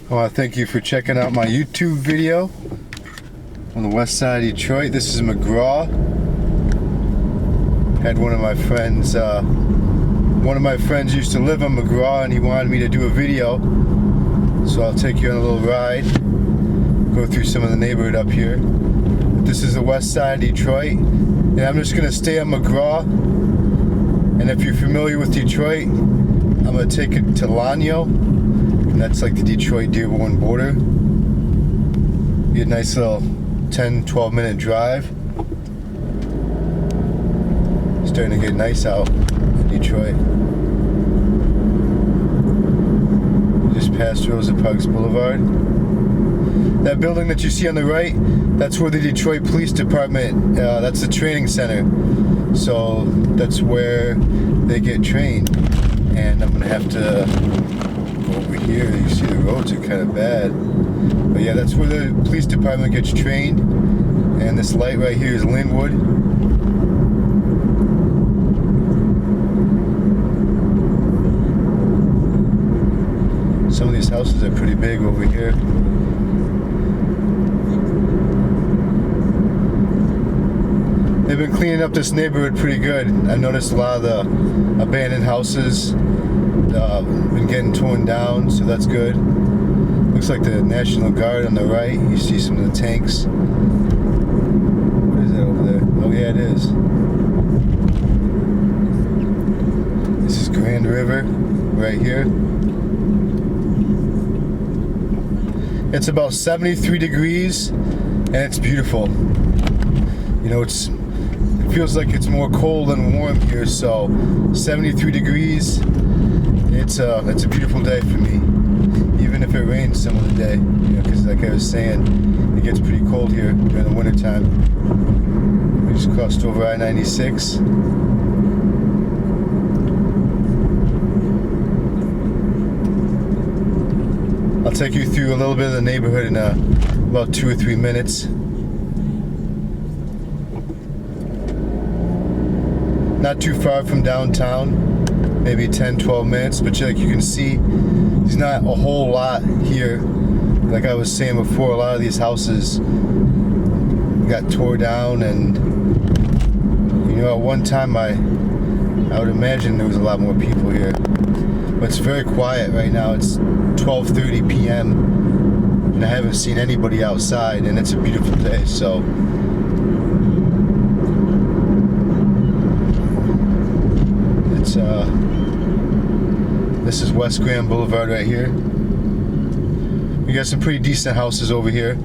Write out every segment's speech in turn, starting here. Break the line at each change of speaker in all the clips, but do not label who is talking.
I want to thank you for checking out my YouTube video on the west side of Detroit. This is McGraw. Had one of my friends used to live on McGraw and he wanted me to do a video. So I'll take you on a little ride, go through some of the neighborhood up here. This is the west side of Detroit. And I'm just gonna stay on McGraw. And if you're familiar with Detroit, I'm gonna take it to Lonyo. And that's like the Detroit-Dearborn border. Be a nice little 10-12 minute drive. Starting to get nice out in Detroit. Just past Rosa Parks Boulevard. That building that you see on the right, that's where the Detroit Police Department, that's the training center. So that's where they get trained. And I'm gonna have to go over here. You see the roads are kind of bad. But yeah, that's where the police department gets trained. And this light right here is Linwood. Some of these houses are pretty big over here. They've been cleaning up this neighborhood pretty good. I noticed a lot of the abandoned houses been getting torn down, so that's good. Looks like the National Guard on the right. You see some of the tanks. What is that over there? Oh yeah, it is. This is Grand River right here. It's about 73 degrees and it's beautiful. You know, it feels like it's more cold than warm here, so 73 degrees, it's a beautiful day for me. Even if it rains some of the day, you know, because like I was saying, it gets pretty cold here during the winter time. We just crossed over I-96. I'll take you through a little bit of the neighborhood in about 2 or 3 minutes. Not too far from downtown, maybe 10-12 minutes, but like you can see, there's not a whole lot here. Like I was saying before, a lot of these houses got tore down, and you know, at one time I would imagine there was a lot more people here. But it's very quiet right now. It's 12:30 p.m. and I haven't seen anybody outside, and it's a beautiful day, so it's this is West Grand Boulevard right here. We got some pretty decent houses over here.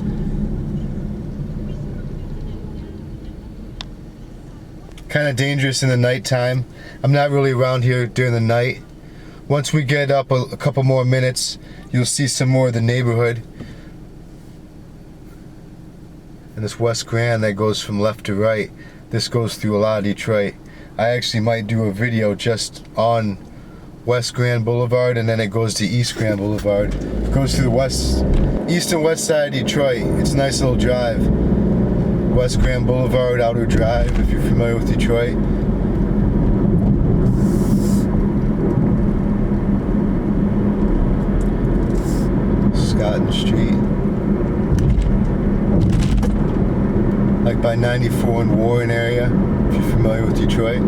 Kind of dangerous in the nighttime. I'm not really around here during the night. Once we get up a couple more minutes, you'll see some more of the neighborhood. And this West Grand that goes from left to right, this goes through a lot of Detroit. I actually might do a video just on West Grand Boulevard, and then it goes to East Grand Boulevard. It goes through the east and west side of Detroit. It's a nice little drive. West Grand Boulevard, Outer Drive, if you're familiar with Detroit. Street, like by 94 and Warren area, if you're familiar with Detroit.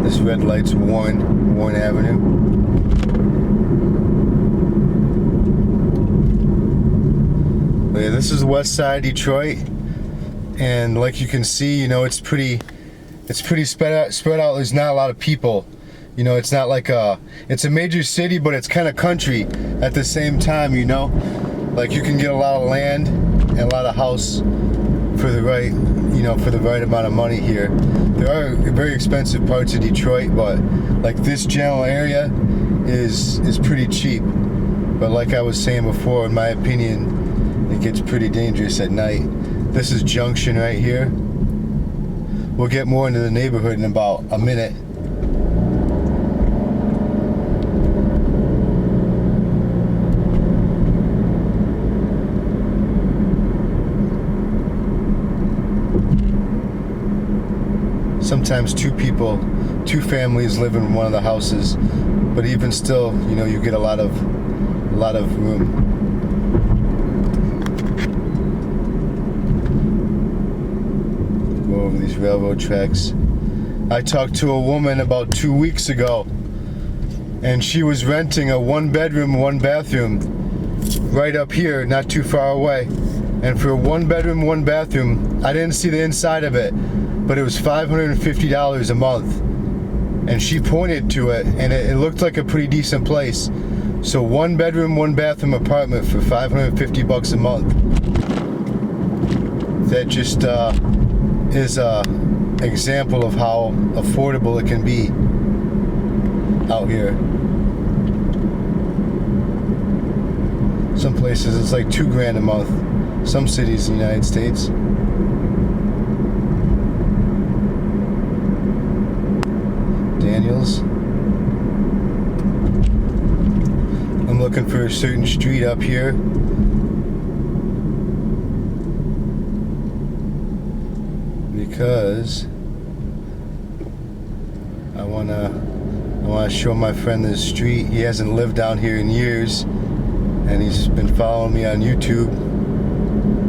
This red light's Warren Avenue. Yeah, this is the west side of Detroit, and like you can see, you know, it's pretty spread out. There's not a lot of people. You know, it's not like it's a major city, but it's kind of country at the same time. You know, like you can get a lot of land and a lot of house for the right, you know, for the right amount of money here. There are very expensive parts of Detroit, but like this general area is pretty cheap. But like I was saying before, in my opinion, it gets pretty dangerous at night. This is Junction right here. We'll get more into the neighborhood in about a minute. sometimes two families live in one of the houses, but even still, you know, you get a lot of room. Go over these railroad tracks. I talked to a woman about 2 weeks ago, and she was renting a 1-bedroom, 1-bathroom right up here, not too far away. And for a 1-bedroom, 1-bathroom, I didn't see the inside of it, but it was $550 a month. And she pointed to it, and it looked like a pretty decent place. So 1-bedroom, 1-bathroom apartment for $550 a month. That just is a example of how affordable it can be out here. Some places it's like $2,000 a month. Some cities in the United States. Daniels. I'm looking for a certain street up here. Because I wanna show my friend this street. He hasn't lived down here in years, and he's been following me on YouTube.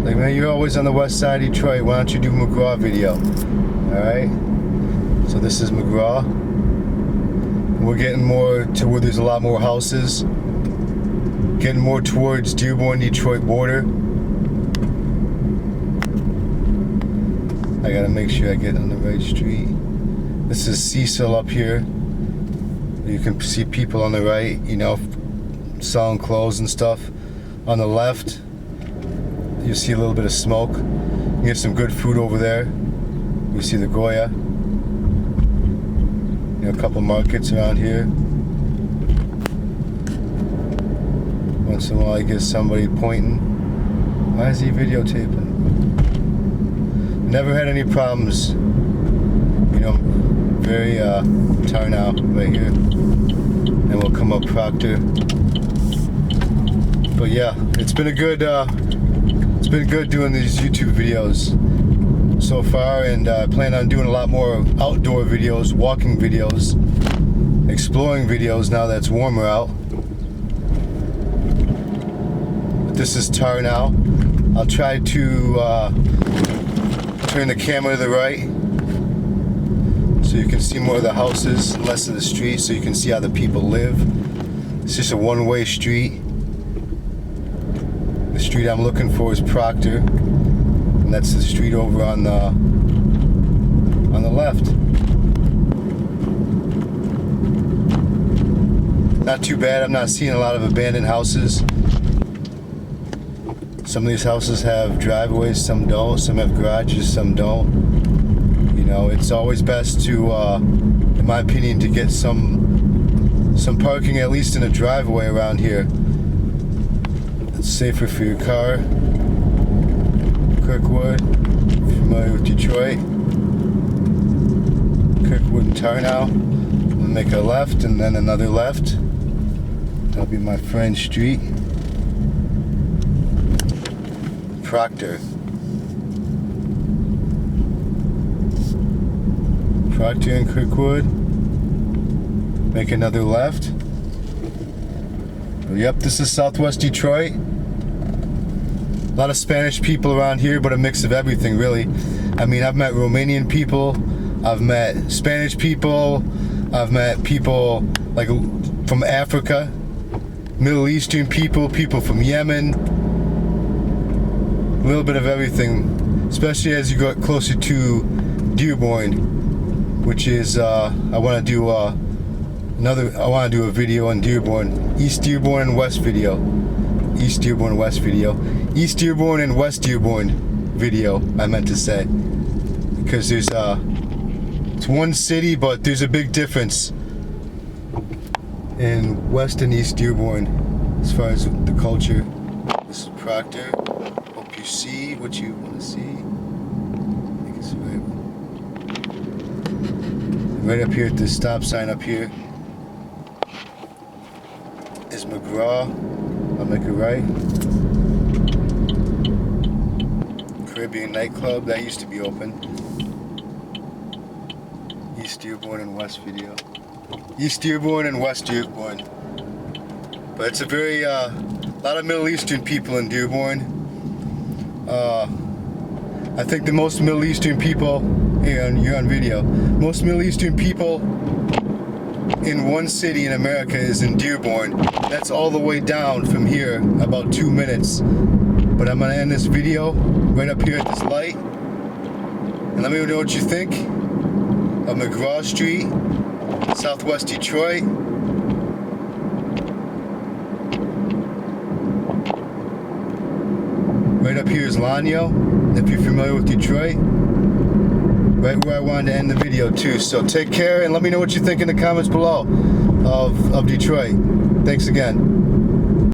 Like, man, you're always on the west side of Detroit. Why don't you do a McGraw video? All right. So this is McGraw. We're getting more to where there's a lot more houses. Getting more towards Dearborn, Detroit border. I gotta make sure I get on the right street. This is Cecil up here. You can see people on the right, you know, selling clothes and stuff. On the left, you see a little bit of smoke. You get some good food over there. You see the Goya. You know, a couple markets around here. Once in a while, you get somebody pointing. Why is he videotaping? Never had any problems. You know, very Tarnow right here, and we'll come up Proctor. But yeah, it's been good doing these YouTube videos so far, and I plan on doing a lot more outdoor videos, walking videos, exploring videos now that it's warmer out. But this is Tarnow. I'll try to turn the camera to the right so you can see more of the houses, less of the street, so you can see how the people live. It's just a one-way street. The street I'm looking for is Proctor, and that's the street over on the left. Not too bad. I'm not seeing a lot of abandoned houses. Some of these houses have driveways, some don't. Some have garages, some don't. You know, it's always best to, in my opinion, to get some parking at least in a driveway around here. It's safer for your car. Kirkwood, familiar with Detroit. Kirkwood and Tarnow. We'll make a left and then another left. That'll be my friend's street. Proctor. Proctor and Kirkwood. Make another left. Yep, this is Southwest Detroit. A lot of Spanish people around here, but a mix of everything, really. I mean, I've met Romanian people, I've met Spanish people, I've met people like from Africa, Middle Eastern people, people from Yemen. A little bit of everything, especially as you get closer to Dearborn, which is I want to do a video on Dearborn, East Dearborn and West video, East Dearborn and West video, East Dearborn and West Dearborn video. I meant to say, because there's it's one city, but there's a big difference in West and East Dearborn as far as the culture. This is Proctor. Hope you see what you want to see. I think it's right up here at this stop sign up here is McGraw. I'll make a right. Caribbean nightclub, that used to be open. East Dearborn and West video. East Dearborn and West Dearborn. But it's a very, lot of Middle Eastern people in Dearborn. I think the most Middle Eastern people, you're on video, most Middle Eastern people in one city in America is in Dearborn. That's all the way down from here, about 2 minutes. But I'm gonna end this video right up here at this light. And let me know what you think of McGraw Street, Southwest Detroit. Right up here is Lonyo, if you're familiar with Detroit. Right where I wanted to end the video too. So take care and let me know what you think in the comments below of Detroit. Thanks again.